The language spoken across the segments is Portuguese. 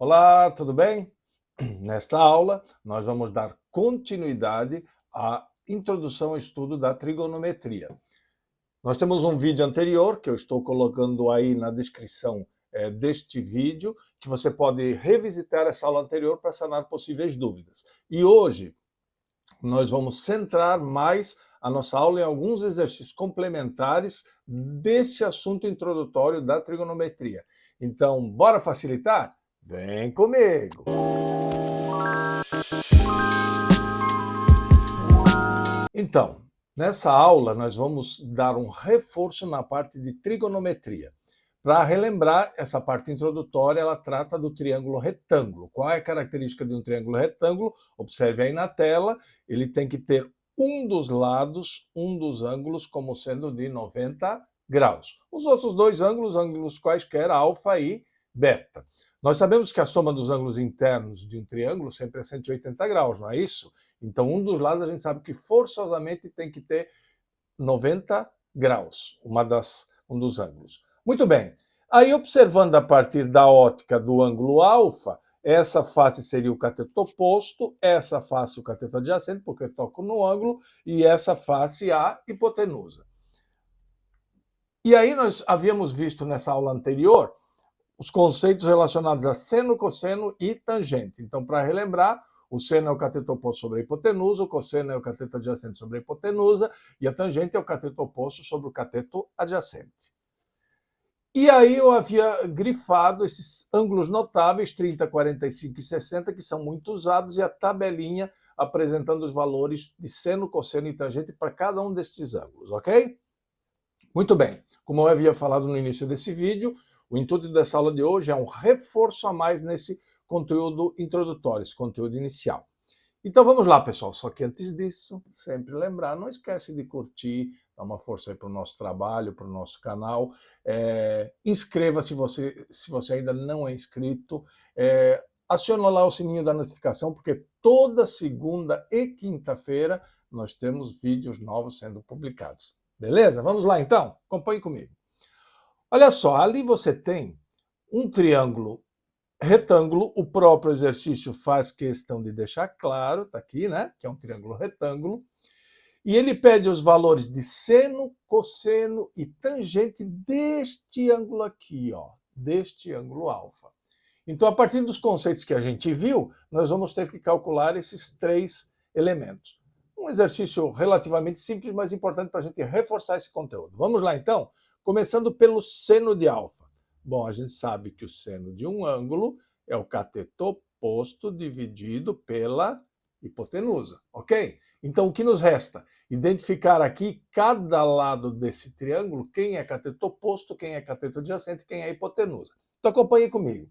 Olá, tudo bem? Nesta aula, nós vamos dar continuidade à introdução ao estudo da trigonometria. Nós temos um vídeo anterior, que eu estou colocando aí na descrição deste vídeo, que você pode revisitar essa aula anterior para sanar possíveis dúvidas. E hoje, nós vamos centrar mais a nossa aula em alguns exercícios complementares desse assunto introdutório da trigonometria. Então, bora facilitar? Vem comigo! Então, nessa aula nós vamos dar um reforço na parte de trigonometria. Para relembrar, essa parte introdutória, ela trata do triângulo retângulo. Qual é a característica de um triângulo retângulo? Observe aí na tela, ele tem que ter um dos lados, um dos ângulos, como sendo de 90 graus. Os outros dois ângulos quaisquer, alfa e beta. Nós sabemos que a soma dos ângulos internos de um triângulo sempre é 180 graus, não é isso? Então, um dos lados a gente sabe que forçosamente tem que ter 90 graus, um dos ângulos. Muito bem. Aí, observando a partir da ótica do ângulo alfa, essa face seria o cateto oposto, essa face o cateto adjacente, porque eu toco no ângulo, e essa face a hipotenusa. E aí nós havíamos visto nessa aula anterior os conceitos relacionados a seno, cosseno e tangente. Então, para relembrar, o seno é o cateto oposto sobre a hipotenusa, o cosseno é o cateto adjacente sobre a hipotenusa, e a tangente é o cateto oposto sobre o cateto adjacente. E aí eu havia grifado esses ângulos notáveis, 30, 45 e 60, que são muito usados, e a tabelinha apresentando os valores de seno, cosseno e tangente para cada um desses ângulos, ok? Muito bem. Como eu havia falado no início desse vídeo, o intuito dessa aula de hoje é um reforço a mais nesse conteúdo introdutório, esse conteúdo inicial. Então vamos lá, pessoal. Só que antes disso, sempre lembrar, não esquece de curtir, dar uma força aí para o nosso trabalho, para o nosso canal. Inscreva-se se você ainda não é inscrito. Aciona lá o sininho da notificação, porque toda segunda e quinta-feira nós temos vídeos novos sendo publicados. Beleza? Vamos lá então? Acompanhe comigo. Olha só, ali você tem um triângulo retângulo, o próprio exercício faz questão de deixar claro, tá aqui, né? Que é um triângulo retângulo. E ele pede os valores de seno, cosseno e tangente deste ângulo aqui, ó, deste ângulo alfa. Então, a partir dos conceitos que a gente viu, nós vamos ter que calcular esses três elementos. Um exercício relativamente simples, mas importante para a gente reforçar esse conteúdo. Vamos lá, então? Começando pelo seno de alfa. Bom, a gente sabe que o seno de um ângulo é o cateto oposto dividido pela hipotenusa, ok? Então, o que nos resta? Identificar aqui cada lado desse triângulo, quem é cateto oposto, quem é cateto adjacente, quem é hipotenusa. Então, acompanhe comigo.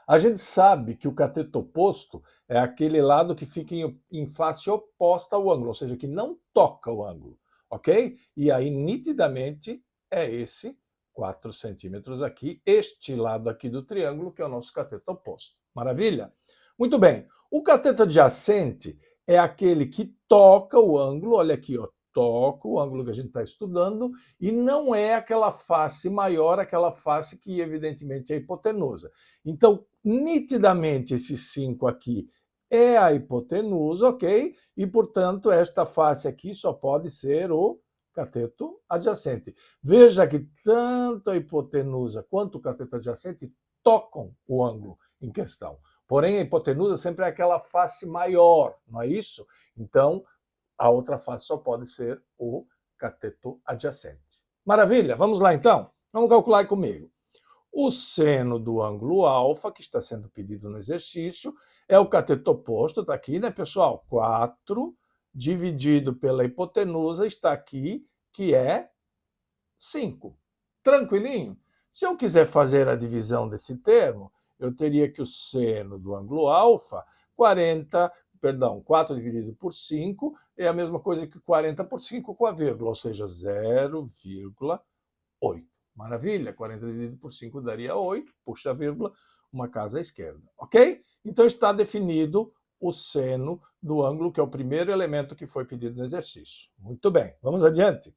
A gente sabe que o cateto oposto é aquele lado que fica em face oposta ao ângulo, ou seja, que não toca o ângulo, ok? E aí, nitidamente, é esse 4 centímetros aqui, este lado aqui do triângulo, que é o nosso cateto oposto. Maravilha? Muito bem. O cateto adjacente é aquele que toca o ângulo, olha aqui, ó, toca o ângulo que a gente está estudando, e não é aquela face maior, aquela face que evidentemente é a hipotenusa. Então, nitidamente, esse 5 aqui é a hipotenusa, ok? E, portanto, esta face aqui só pode ser o cateto adjacente. Veja que tanto a hipotenusa quanto o cateto adjacente tocam o ângulo em questão. Porém, a hipotenusa sempre é aquela face maior, não é isso? Então, a outra face só pode ser o cateto adjacente. Maravilha? Vamos lá, então? Vamos calcular aí comigo. O seno do ângulo alfa, que está sendo pedido no exercício, é o cateto oposto, está aqui, né, pessoal? 4 dividido pela hipotenusa está aqui, que é 5. Tranquilinho? Se eu quiser fazer a divisão desse termo, eu teria que o seno do ângulo alfa, 4 dividido por 5, é a mesma coisa que 40 por 5 com a vírgula, ou seja, 0,8. Maravilha? 40 dividido por 5 daria 8, puxa a vírgula, uma casa à esquerda, ok? Então está definido o seno do ângulo, que é o primeiro elemento que foi pedido no exercício. Muito bem, vamos adiante.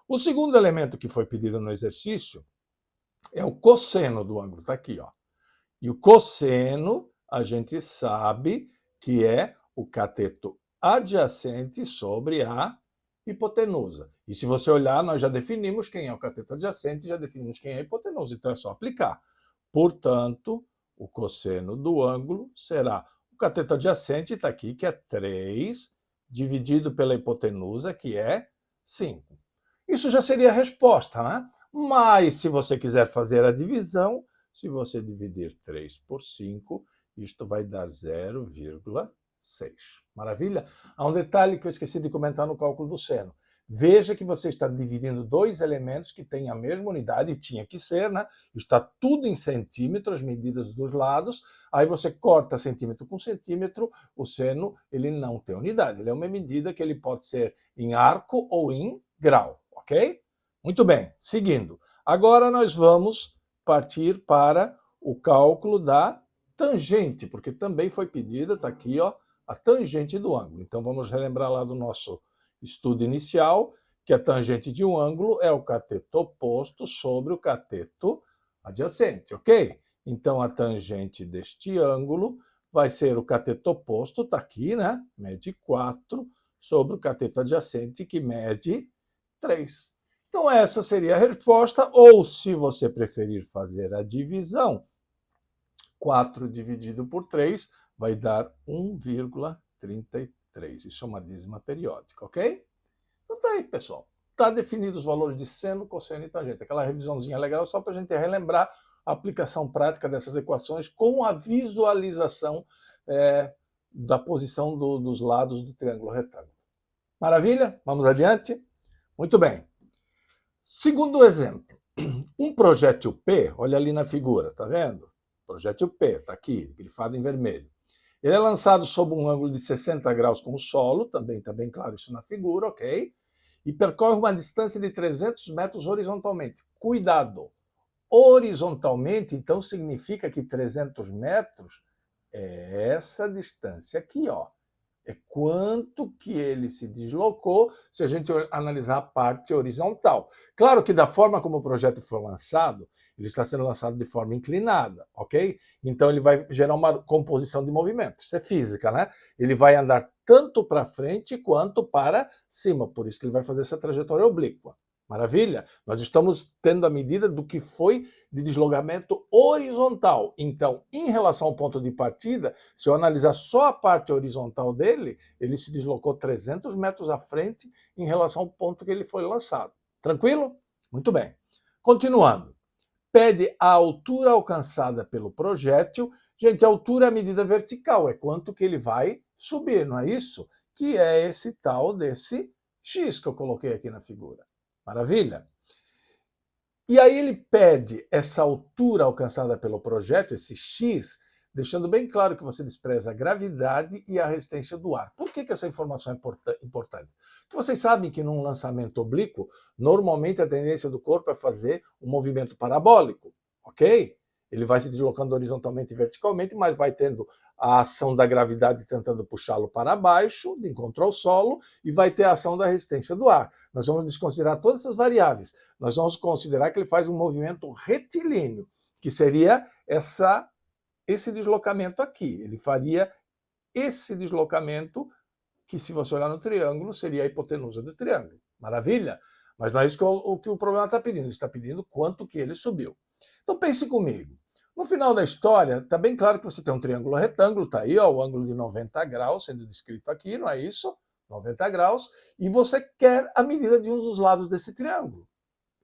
O segundo elemento que foi pedido no exercício é o cosseno do ângulo, está aqui, ó. E o cosseno, a gente sabe que é o cateto adjacente sobre a hipotenusa. E se você olhar, nós já definimos quem é o cateto adjacente, já definimos quem é a hipotenusa, então é só aplicar. Portanto, o cosseno do ângulo será o cateto adjacente, está aqui, que é 3, dividido pela hipotenusa, que é 5. Isso já seria a resposta, né? Mas se você quiser fazer a divisão, se você dividir 3 por 5, isto vai dar 0,6. Maravilha? Há um detalhe que eu esqueci de comentar no cálculo do seno. Veja que você está dividindo dois elementos que têm a mesma unidade, tinha que ser, né? Está tudo em centímetros, as medidas dos lados, aí você corta centímetro com centímetro, o seno ele não tem unidade, ele é uma medida que ele pode ser em arco ou em grau, ok? Muito bem, seguindo. Agora nós vamos partir para o cálculo da tangente, porque também foi pedida, está aqui, ó, a tangente do ângulo. Então vamos relembrar lá do nosso estudo inicial, que a tangente de um ângulo é o cateto oposto sobre o cateto adjacente, ok? Então a tangente deste ângulo vai ser o cateto oposto, está aqui, né? Mede 4, sobre o cateto adjacente, que mede 3. Então essa seria a resposta, ou se você preferir fazer a divisão, 4 dividido por 3 vai dar 1,33. Isso é uma dízima periódica, ok? Então tá aí, pessoal. Está definido os valores de seno, cosseno e tangente. Aquela revisãozinha legal só para a gente relembrar a aplicação prática dessas equações com a visualização da posição dos lados do triângulo retângulo. Maravilha? Vamos adiante? Muito bem. Segundo exemplo, um projétil P, olha ali na figura, tá vendo? Projétil P, está aqui, grifado em vermelho. Ele é lançado sob um ângulo de 60 graus com o solo, também está bem claro isso na figura, ok? E percorre uma distância de 300 metros horizontalmente. Cuidado! Horizontalmente, então, significa que 300 metros é essa distância aqui, ó. É quanto que ele se deslocou se a gente analisar a parte horizontal. Claro que da forma como o projeto foi lançado, ele está sendo lançado de forma inclinada, ok? Então ele vai gerar uma composição de movimento. Isso é física, né? Ele vai andar tanto para frente quanto para cima, por isso que ele vai fazer essa trajetória oblíqua. Maravilha? Nós estamos tendo a medida do que foi de deslocamento horizontal. Então, em relação ao ponto de partida, se eu analisar só a parte horizontal dele, ele se deslocou 300 metros à frente em relação ao ponto que ele foi lançado. Tranquilo? Muito bem. Continuando. Pede a altura alcançada pelo projétil. Gente, a altura é a medida vertical, é quanto que ele vai subir, não é isso? Que é esse tal desse X que eu coloquei aqui na figura. Maravilha? E aí ele pede essa altura alcançada pelo projétil, esse X, deixando bem claro que você despreza a gravidade e a resistência do ar. Por que essa informação é importante? Porque vocês sabem que num lançamento oblíquo, normalmente a tendência do corpo é fazer um movimento parabólico, ok? Ele vai se deslocando horizontalmente e verticalmente, mas vai tendo a ação da gravidade tentando puxá-lo para baixo, de encontro ao solo, e vai ter a ação da resistência do ar. Nós vamos desconsiderar todas essas variáveis. Nós vamos considerar que ele faz um movimento retilíneo, que seria esse deslocamento aqui. Ele faria esse deslocamento que, se você olhar no triângulo, seria a hipotenusa do triângulo. Maravilha? Mas não é isso que o problema está pedindo. Ele está pedindo quanto que ele subiu. Então pense comigo. No final da história, está bem claro que você tem um triângulo retângulo, está aí, ó, o ângulo de 90 graus sendo descrito aqui, não é isso? 90 graus, e você quer a medida de um dos lados desse triângulo.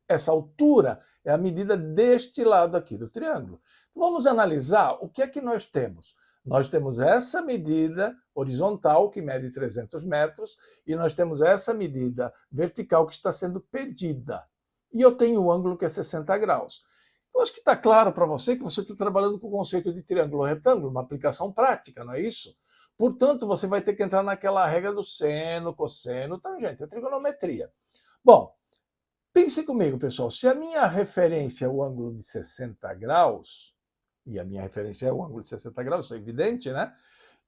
Essa altura é a medida deste lado aqui do triângulo. Vamos analisar o que é que nós temos. Nós temos essa medida horizontal, que mede 300 metros, e nós temos essa medida vertical que está sendo pedida. E eu tenho o ângulo que é 60 graus. Eu acho que está claro para você que você está trabalhando com o conceito de triângulo-retângulo, uma aplicação prática, não é isso? Portanto, você vai ter que entrar naquela regra do seno, cosseno, tangente, a trigonometria. Bom, pense comigo, pessoal, se a minha referência é o ângulo de 60 graus, e a minha referência é o ângulo de 60 graus, isso é evidente, né?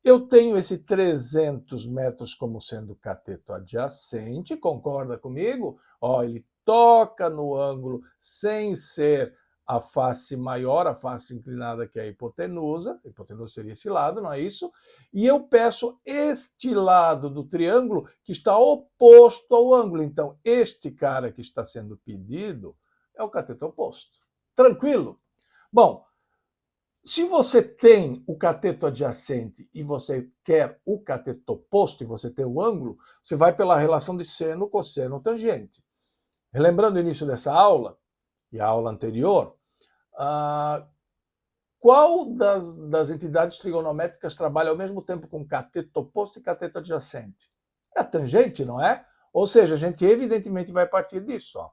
Eu tenho esse 300 metros como sendo cateto adjacente, concorda comigo? Ó, ele toca no ângulo sem ser a face maior, a face inclinada, que é a hipotenusa seria esse lado, não é isso? E eu peço este lado do triângulo que está oposto ao ângulo. Então, este cara que está sendo pedido é o cateto oposto. Tranquilo? Bom, se você tem o cateto adjacente e você quer o cateto oposto e você tem o ângulo, você vai pela relação de seno, cosseno, tangente. Relembrando o início dessa aula e a aula anterior, qual das entidades trigonométricas trabalha ao mesmo tempo com cateto oposto e cateto adjacente? É a tangente, não é? Ou seja, a gente evidentemente vai partir disso. Ó.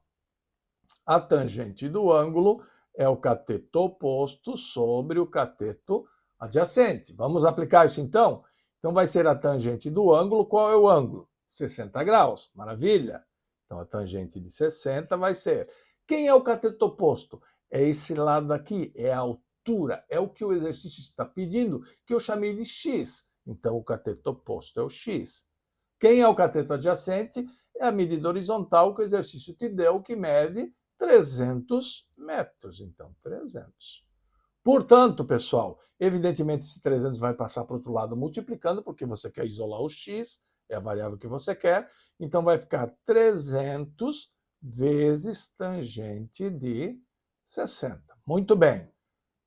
A tangente do ângulo é o cateto oposto sobre o cateto adjacente. Vamos aplicar isso então? Então vai ser a tangente do ângulo. Qual é o ângulo? 60 graus. Maravilha. Então a tangente de 60 vai ser. Quem é o cateto oposto? É esse lado aqui, é a altura, é o que o exercício está pedindo, que eu chamei de x. Então o cateto oposto é o x. Quem é o cateto adjacente? É a medida horizontal que o exercício te deu, que mede 300 metros. Então, 300. Portanto, pessoal, evidentemente esse 300 vai passar para o outro lado multiplicando, porque você quer isolar o x, é a variável que você quer. Então, vai ficar 300 vezes tangente de 60. Muito bem.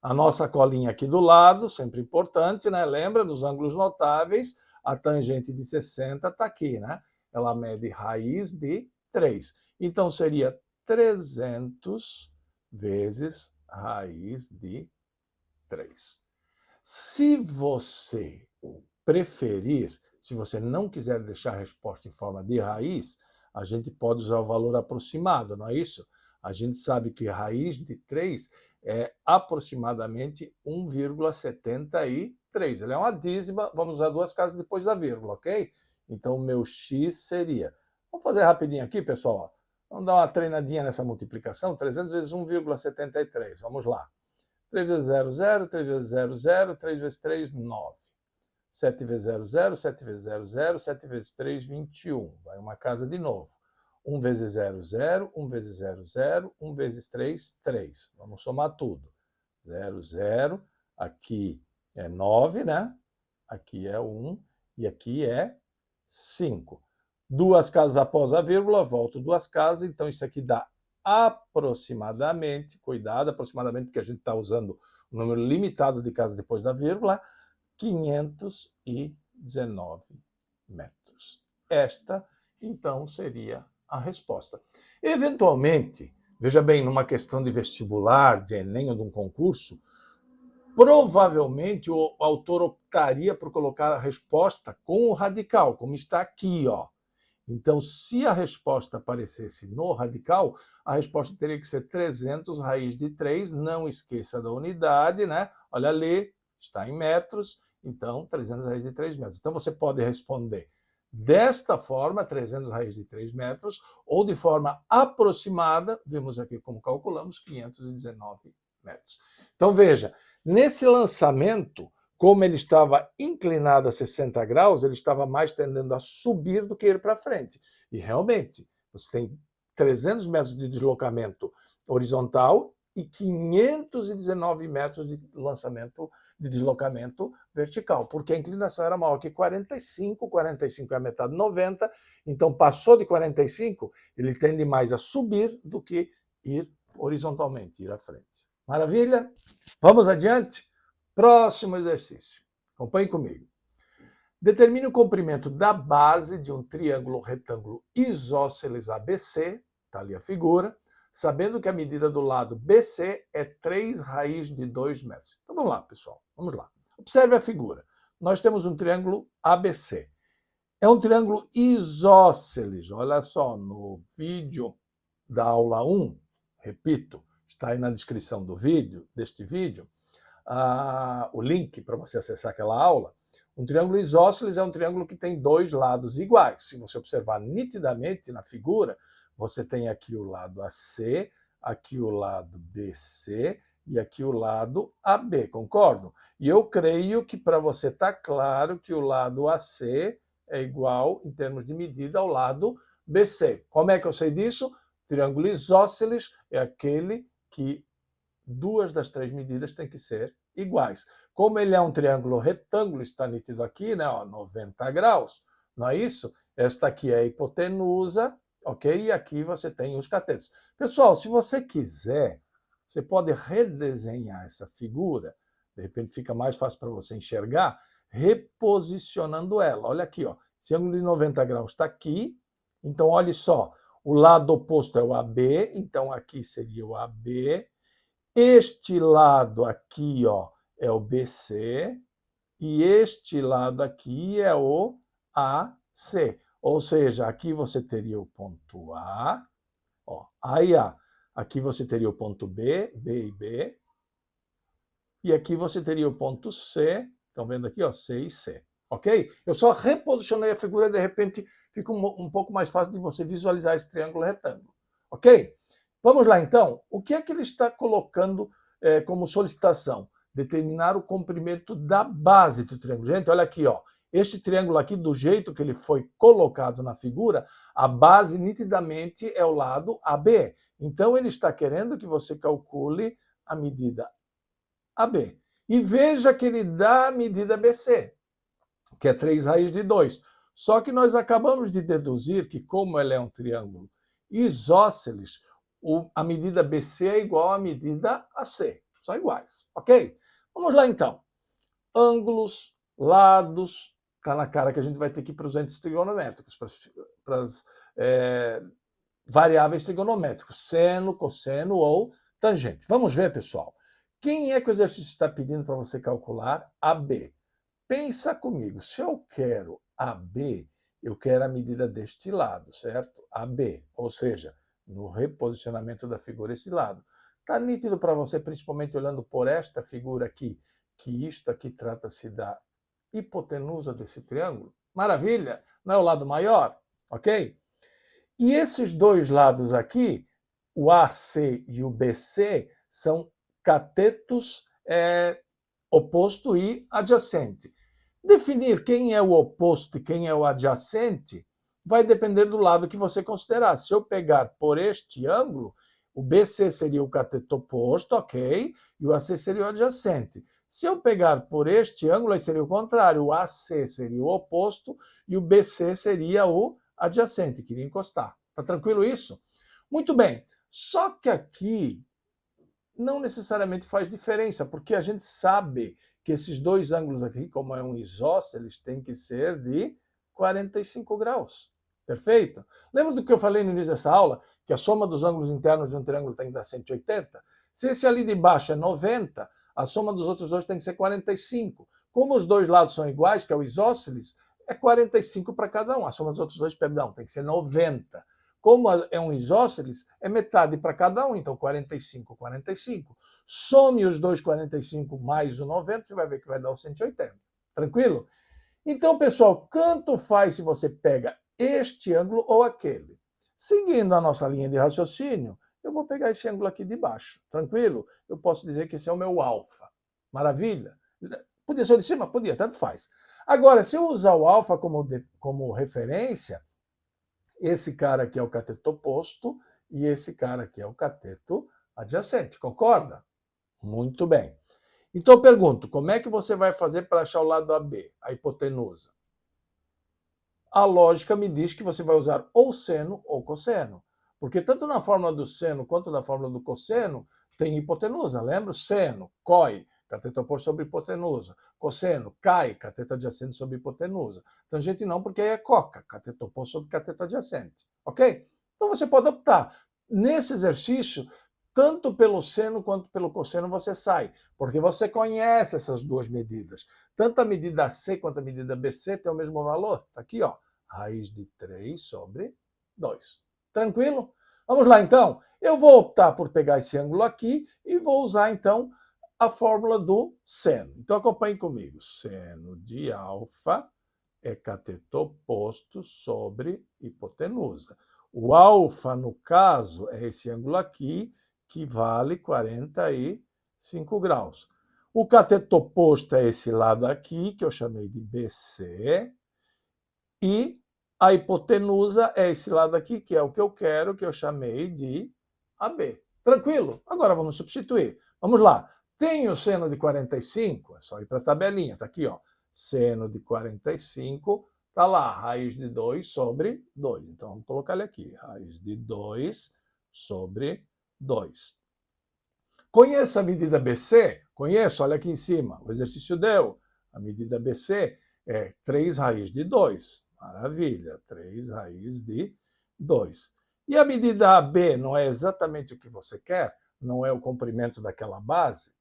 A nossa colinha aqui do lado, sempre importante, né? Lembra dos ângulos notáveis? A tangente de 60 está aqui, né? Ela mede raiz de 3. Então, seria 300 vezes raiz de 3. Se você preferir, se você não quiser deixar a resposta em forma de raiz, a gente pode usar o valor aproximado, não é isso? A gente sabe que raiz de 3 é aproximadamente 1,73. Ele é uma dízima, vamos usar duas casas depois da vírgula, ok? Então, o meu x seria... Vamos fazer rapidinho aqui, pessoal. Vamos dar uma treinadinha nessa multiplicação. 300 vezes 1,73. Vamos lá. 3 vezes 0, 0. 3 vezes 0, 0. 3 vezes 3, 9. 7 vezes 0, 0. 7 vezes 0, 0. 7 vezes 3, 21. Vai uma casa de novo. 1 vezes 0, 0. 1 vezes 0, 0. 1 vezes 3, 3. Vamos somar tudo. 0, 0. Aqui é 9, né? Aqui é 1. E aqui é 5. Duas casas após a vírgula, volto duas casas, então isso aqui dá aproximadamente, cuidado, aproximadamente, porque a gente está usando um número limitado de casas depois da vírgula, 519 metros. Esta, então, seria a resposta. Eventualmente, veja bem, numa questão de vestibular, de Enem ou de um concurso, provavelmente o autor optaria por colocar a resposta com o radical, como está aqui, ó. Então, se a resposta aparecesse no radical, a resposta teria que ser 300 raiz de 3. Não esqueça da unidade, né? Olha ali, está em metros. Então, 300 raiz de 3 metros. Então, você pode responder desta forma, 300 raiz de 3 metros, ou de forma aproximada, vimos aqui como calculamos, 519 metros. Então, veja, nesse lançamento, como ele estava inclinado a 60 graus, ele estava mais tendendo a subir do que ir para frente. E realmente, você tem 300 metros de deslocamento horizontal e 519 metros de lançamento de deslocamento vertical, porque a inclinação era maior que 45, 45 é a metade de 90, então passou de 45, ele tende mais a subir do que ir horizontalmente, ir à frente. Maravilha? Vamos adiante? Próximo exercício. Acompanhe comigo. Determine o comprimento da base de um triângulo retângulo isósceles ABC, está ali a figura, sabendo que a medida do lado BC é 3 raiz de 2 metros. Então vamos lá, pessoal. Vamos lá. Observe a figura. Nós temos um triângulo ABC. É um triângulo isósceles. Olha só, no vídeo da aula 1, repito, está aí na descrição do vídeo, deste vídeo, o link para você acessar aquela aula. Um triângulo isósceles é um triângulo que tem dois lados iguais. Se você observar nitidamente na figura, você tem aqui o lado AC, aqui o lado BC e aqui o lado AB, concordam? E eu creio que para você está claro que o lado AC é igual, em termos de medida, ao lado BC. Como é que eu sei disso? Triângulo isósceles é aquele que duas das três medidas têm que ser iguais. Como ele é um triângulo retângulo, está nítido aqui, né, ó, 90 graus, não é isso? Esta aqui é a hipotenusa, ok? E aqui você tem os catetos. Pessoal, se você quiser, você pode redesenhar essa figura, de repente fica mais fácil para você enxergar, reposicionando ela. Olha aqui, ó, esse ângulo de 90 graus está aqui, então olhe só, o lado oposto é o AB, então aqui seria o AB, este lado aqui, ó, é o BC, e este lado aqui é o AC. Ou seja, aqui você teria o ponto A, ó, A e A. Aqui você teria o ponto B, B e B. E aqui você teria o ponto C, estão vendo aqui, ó, C e C. Ok? Eu só reposicionei a figura e de repente fica um pouco mais fácil de você visualizar esse triângulo retângulo. Ok? Vamos lá então. O que é que ele está colocando como solicitação? Determinar o comprimento da base do triângulo. Gente, olha aqui, ó. Este triângulo aqui, do jeito que ele foi colocado na figura, a base nitidamente é o lado AB. Então ele está querendo que você calcule a medida AB. E veja que ele dá a medida BC, que é 3 raiz de 2. Só que nós acabamos de deduzir que, como ele é um triângulo isósceles, a medida BC é igual à medida AC. São iguais, ok? Vamos lá, então. Ângulos, lados, está na cara que a gente vai ter que ir para os entes trigonométricos, para as variáveis trigonométricas, seno, cosseno ou tangente. Vamos ver, pessoal. Quem é que o exercício está pedindo para você calcular? AB. Pensa comigo, se eu quero AB, eu quero a medida deste lado, certo? AB, ou seja, no reposicionamento da figura esse lado. Está nítido para você, principalmente olhando por esta figura aqui, que isto aqui trata-se da hipotenusa desse triângulo? Maravilha! Não é o lado maior? Ok? E esses dois lados aqui, o AC e o BC, são catetos oposto e adjacente. Definir quem é o oposto e quem é o adjacente vai depender do lado que você considerar. Se eu pegar por este ângulo, o BC seria o cateto oposto, ok? E o AC seria o adjacente. Se eu pegar por este ângulo, aí seria o contrário. O AC seria o oposto e o BC seria o adjacente, queria encostar. Tá tranquilo isso? Muito bem. Só que aqui não necessariamente faz diferença, porque a gente sabe que esses dois ângulos aqui, como é um isósceles, tem que ser de 45 graus. Perfeito? Lembra do que eu falei no início dessa aula? Que a soma dos ângulos internos de um triângulo tem que dar 180? Se esse ali de baixo é 90, a soma dos outros dois tem que ser 45. Como os dois lados são iguais, que é o isósceles, é 45 para cada um. A soma dos outros dois, perdão, tem que ser 90. Como é um isósceles, é metade para cada um, então 45, 45. Some os dois 45 mais o 90, você vai ver que vai dar o 180. Tranquilo? Então, pessoal, tanto faz se você pega este ângulo ou aquele. Seguindo a nossa linha de raciocínio, eu vou pegar esse ângulo aqui de baixo. Tranquilo? Eu posso dizer que esse é o meu alfa. Maravilha? Podia ser o de cima? Podia, tanto faz. Agora, se eu usar o alfa como referência, esse cara aqui é o cateto oposto e esse cara aqui é o cateto adjacente. Concorda? Muito bem. Então eu pergunto, como é que você vai fazer para achar o lado AB, a hipotenusa? A lógica me diz que você vai usar ou seno ou cosseno. Porque tanto na fórmula do seno quanto na fórmula do cosseno tem hipotenusa. Lembra? Seno, coi, cateto oposto sobre hipotenusa. Cosseno, cai, cateto adjacente sobre hipotenusa. Tangente não, porque aí é coca, cateto oposto sobre cateto adjacente. Ok? Então você pode optar. Nesse exercício, tanto pelo seno quanto pelo cosseno você sai, porque você conhece essas duas medidas. Tanto a medida AC quanto a medida BC tem o mesmo valor. Está aqui, ó, raiz de 3 sobre 2. Tranquilo? Vamos lá, então. Eu vou optar por pegar esse ângulo aqui e vou usar, então, a fórmula do seno. Então, acompanhe comigo. Seno de alfa é cateto oposto sobre hipotenusa. O alfa, no caso, é esse ângulo aqui, que vale 45 graus. O cateto oposto é esse lado aqui, que eu chamei de BC, e a hipotenusa é esse lado aqui, que é o que eu quero, que eu chamei de AB. Tranquilo? Agora vamos substituir. Vamos lá. Tenho seno de 45, é só ir para a tabelinha, está aqui, ó. Seno de 45, está lá, raiz de 2 sobre 2. Então, vamos colocar ele aqui, raiz de 2 sobre 2. Conheça a medida BC? Conheço, olha aqui em cima, o exercício deu. A medida BC é 3 raiz de 2. Maravilha, 3 raiz de 2. E a medida AB não é exatamente o que você quer? Não é o comprimento daquela base?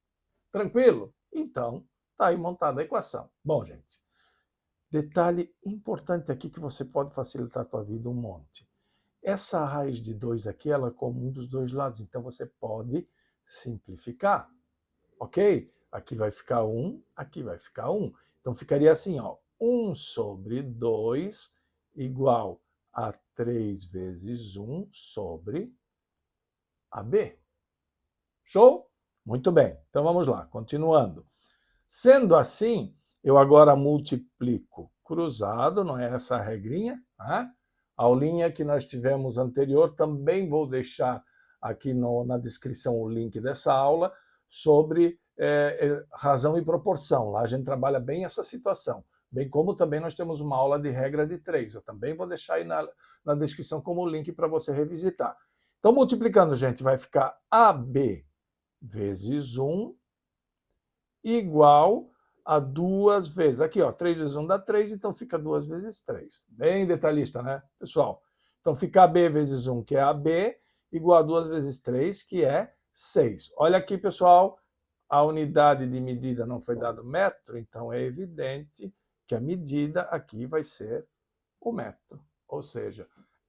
Tranquilo? Então, está aí montada a equação. Bom, gente, detalhe importante aqui que você pode facilitar a tua vida um monte. Essa raiz de 2 aqui, ela é comum dos dois lados, então você pode simplificar, ok? Aqui vai ficar 1, aqui vai ficar 1. Então, ficaria assim, ó, 1 sobre 2 igual a 3 vezes 1 sobre AB. Show? Muito bem. Então, vamos lá, continuando. Sendo assim, eu agora multiplico cruzado, não é essa a regrinha, né? A aulinha que nós tivemos anterior, também vou deixar aqui na descrição o link dessa aula sobre razão e proporção. Lá a gente trabalha bem essa situação. Bem como também nós temos uma aula de regra de 3. Eu também vou deixar aí na descrição como link para você revisitar. Então, multiplicando, gente, vai ficar AB vezes 1 igual a 2 vezes. Aqui, ó, 3 vezes 1 dá 3, então fica 2 vezes 3. Bem detalhista, né, pessoal? Então, fica AB vezes 1, que é AB, igual a 2 vezes 3, que é 6. Olha aqui, pessoal, a unidade de medida não foi dado metro, então é evidente que a medida aqui vai ser o metro. Ou seja,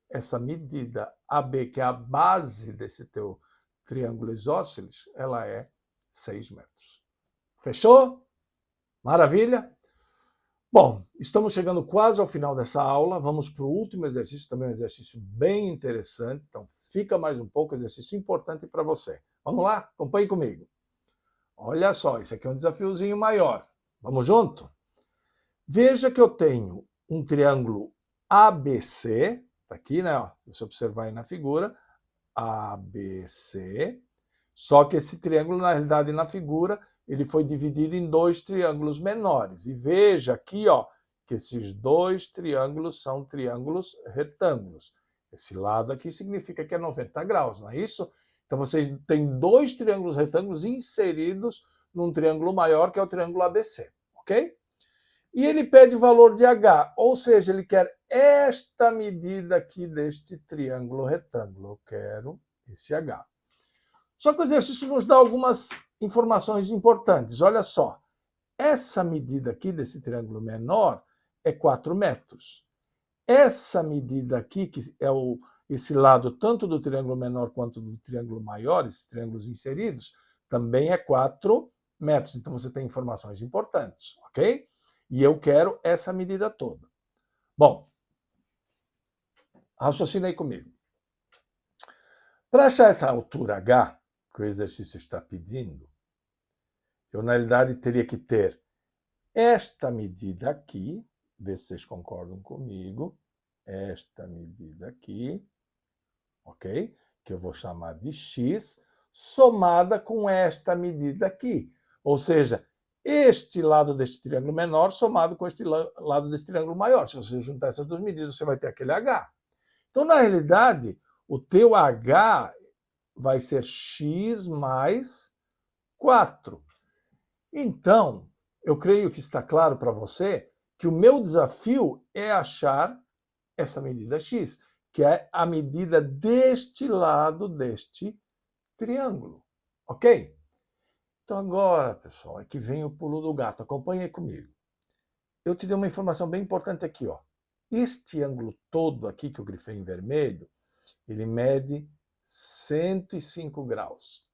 essa medida AB, que é a base desse teu triângulo isósceles, ela é 6 metros. Fechou? Maravilha? Bom, estamos chegando quase ao final dessa aula. Vamos para o último exercício, também um exercício bem interessante. Então, fica mais um pouco, exercício importante para você. Vamos lá? Acompanhe comigo. Olha só, esse aqui é um desafiozinho maior. Vamos junto? Veja que eu tenho um triângulo ABC, está aqui, né? Se você observar aí na figura, ABC. Só que esse triângulo, na realidade, na figura, ele foi dividido em 2 triângulos menores. E veja aqui, ó, que esses 2 triângulos são triângulos retângulos. Esse lado aqui significa que é 90 graus, não é isso? Então, vocês têm 2 triângulos retângulos inseridos num triângulo maior, que é o triângulo ABC, ok? E ele pede o valor de H, ou seja, ele quer esta medida aqui deste triângulo retângulo. Eu quero esse H. Só que o exercício nos dá algumas informações importantes. Olha só, essa medida aqui desse triângulo menor é 4 metros. Essa medida aqui, que é esse lado tanto do triângulo menor quanto do triângulo maior, esses triângulos inseridos, também é 4 metros. Então, você tem informações importantes, ok? E eu quero essa medida toda. Bom, raciocina aí comigo. Para achar essa altura H, que o exercício está pedindo, eu, na realidade, teria que ter esta medida aqui, ver se vocês concordam comigo, esta medida aqui, ok? Que eu vou chamar de x, somada com esta medida aqui. Ou seja, este lado deste triângulo menor somado com este lado desse triângulo maior. Se você juntar essas duas medidas, você vai ter aquele H. Então, na realidade, o teu H vai ser x mais 4. Então, eu creio que está claro para você que o meu desafio é achar essa medida x, que é a medida deste lado deste triângulo, ok? Então agora, pessoal, é que vem o pulo do gato. Acompanhe comigo. Eu te dei uma informação bem importante aqui, ó. Este ângulo todo aqui que eu grifei em vermelho, ele mede 105 graus.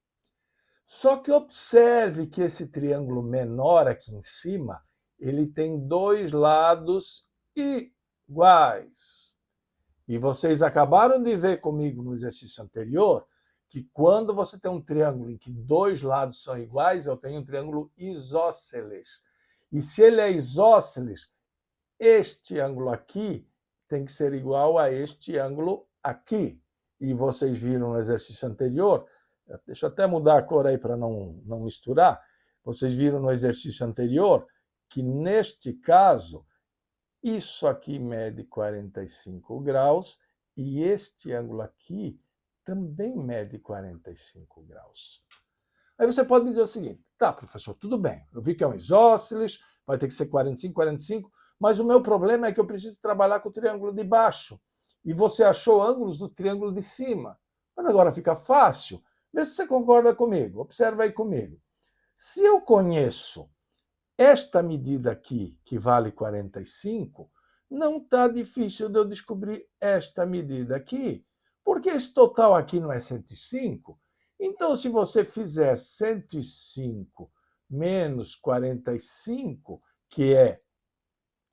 Só que observe que esse triângulo menor aqui em cima, ele tem 2 lados iguais. E vocês acabaram de ver comigo no exercício anterior que quando você tem um triângulo em que 2 lados são iguais, eu tenho um triângulo isósceles. E se ele é isósceles, este ângulo aqui tem que ser igual a este ângulo aqui. E vocês viram no exercício anterior Deixa eu até mudar a cor aí para não misturar. Vocês viram no exercício anterior que, neste caso, isso aqui mede 45 graus e este ângulo aqui também mede 45 graus. Aí você pode me dizer o seguinte: tá, professor, tudo bem, eu vi que é um isósceles, vai ter que ser 45, 45, mas o meu problema é que eu preciso trabalhar com o triângulo de baixo. E você achou ângulos do triângulo de cima. Mas agora fica fácil. Vê se você concorda comigo. Observa aí comigo. Se eu conheço esta medida aqui, que vale 45, não está difícil de eu descobrir esta medida aqui, porque esse total aqui não é 105. Então, se você fizer 105 menos 45, que é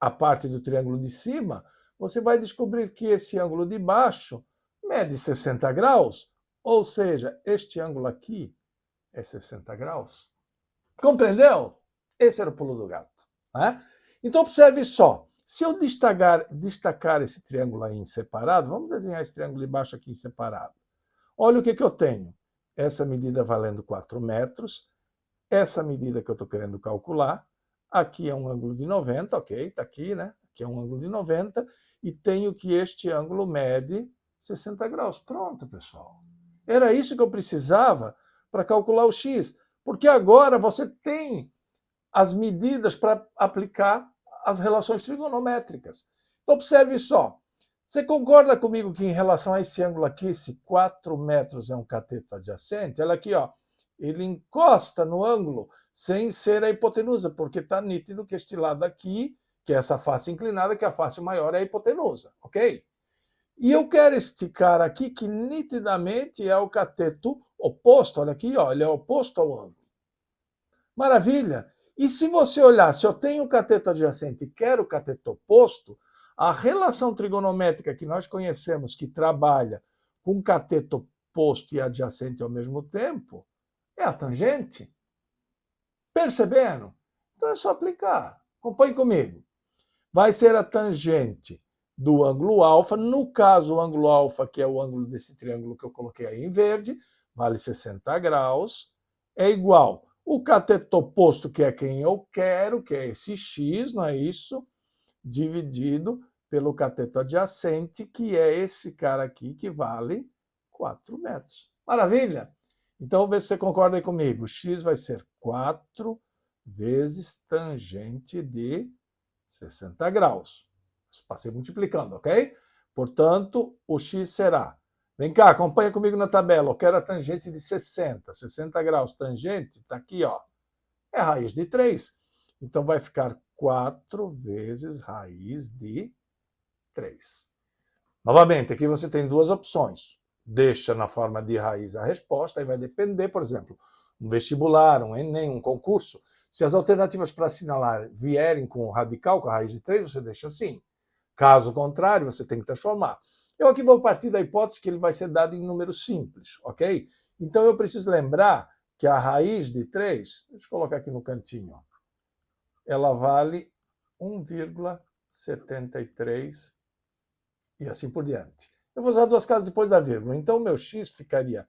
a parte do triângulo de cima, você vai descobrir que esse ângulo de baixo mede 60 graus, ou seja, este ângulo aqui é 60 graus. Compreendeu? Esse era o pulo do gato. Né? Então, observe só. Se eu destacar esse triângulo aí em separado, vamos desenhar esse triângulo de baixo aqui em separado. Olha o que eu tenho. Essa medida valendo 4 metros, essa medida que eu estou querendo calcular, aqui é um ângulo de 90, ok, está aqui, né? Aqui é um ângulo de 90, e tenho que este ângulo mede 60 graus. Pronto, pessoal. Era isso que eu precisava para calcular o x, porque agora você tem as medidas para aplicar as relações trigonométricas. Então, observe só. Você concorda comigo que em relação a esse ângulo aqui, esse 4 metros é um cateto adjacente? Olha aqui, ó. Ele encosta no ângulo sem ser a hipotenusa, porque está nítido que este lado aqui, que é essa face inclinada, que a face maior é a hipotenusa, ok? E eu quero este cara aqui, que nitidamente é o cateto oposto. Olha aqui, ó, ele é oposto ao ângulo. Maravilha! E se você olhar, se eu tenho o cateto adjacente e quero o cateto oposto, a relação trigonométrica que nós conhecemos, que trabalha com cateto oposto e adjacente ao mesmo tempo, é a tangente. Percebendo? Então é só aplicar. Acompanhe comigo. Vai ser a tangente do ângulo alfa. No caso, o ângulo alfa, que é o ângulo desse triângulo que eu coloquei aí em verde, vale 60 graus, é igual o cateto oposto, que é quem eu quero, que é esse x, não é isso? Dividido pelo cateto adjacente, que é esse cara aqui, que vale 4 metros. Maravilha? Então, vê se você concorda aí comigo. X vai ser 4 vezes tangente de 60 graus. Passei multiplicando, ok? Portanto, o x será... Vem cá, acompanha comigo na tabela. Eu quero a tangente de 60. 60 graus, tangente, está aqui, ó. É raiz de 3. Então, vai ficar 4 vezes raiz de 3. Novamente, aqui você tem duas opções. Deixa na forma de raiz a resposta, e vai depender, por exemplo, um vestibular, um Enem, um concurso. Se as alternativas para assinalar vierem com o radical, com a raiz de 3, você deixa assim. Caso contrário, você tem que transformar. Eu aqui vou partir da hipótese que ele vai ser dado em número simples, ok? Então eu preciso lembrar que a raiz de 3, deixa eu colocar aqui no cantinho, ó, ela vale 1,73 e assim por diante. Eu vou usar duas casas depois da vírgula. Então, o meu x ficaria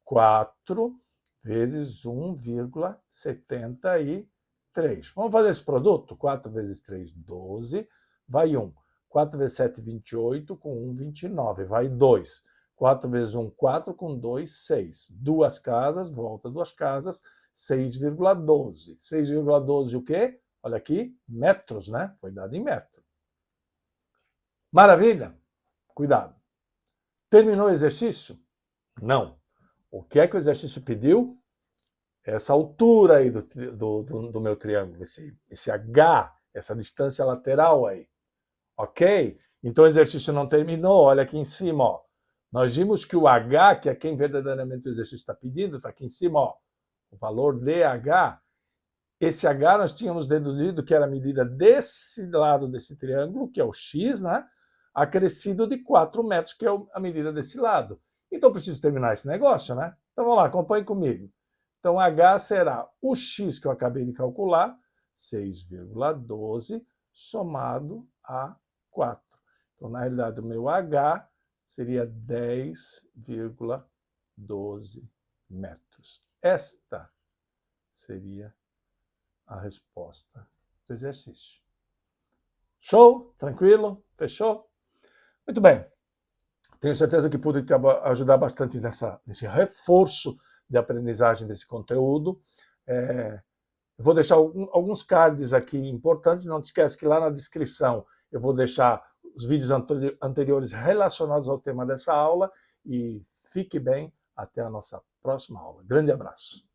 4 vezes 1,73. Vamos fazer esse produto? 4 vezes 3, 12. Vai 1. 4 vezes 7, 28. Com 1, 29. Vai 2. 4 vezes 1, 4. Com 2, 6. Duas casas, volta duas casas. 6,12. 6,12 o quê? Olha aqui, metros, né? Foi dado em metro. Maravilha? Cuidado. Terminou o exercício? Não. O que é que o exercício pediu? Essa altura aí do meu triângulo, esse H, essa distância lateral aí. Ok? Então o exercício não terminou. Olha aqui em cima, ó. Nós vimos que o H, que é quem verdadeiramente o exercício está pedindo, está aqui em cima, ó. O valor DH. Esse H nós tínhamos deduzido que era a medida desse lado desse triângulo, que é o X, né? Acrescido de 4 metros, que é a medida desse lado. Então, eu preciso terminar esse negócio, né? Então, vamos lá, acompanhe comigo. Então, H será o X que eu acabei de calcular, 6,12, somado a 4. Então, na realidade, o meu H seria 10,12 metros. Esta seria a resposta do exercício. Show? Tranquilo? Fechou? Muito bem. Tenho certeza que pude te ajudar bastante nesse reforço de aprendizagem desse conteúdo. Vou deixar alguns cards aqui importantes. Não te esquece que lá na descrição eu vou deixar os vídeos anteriores relacionados ao tema dessa aula. E fique bem, até a nossa próxima aula. Grande abraço.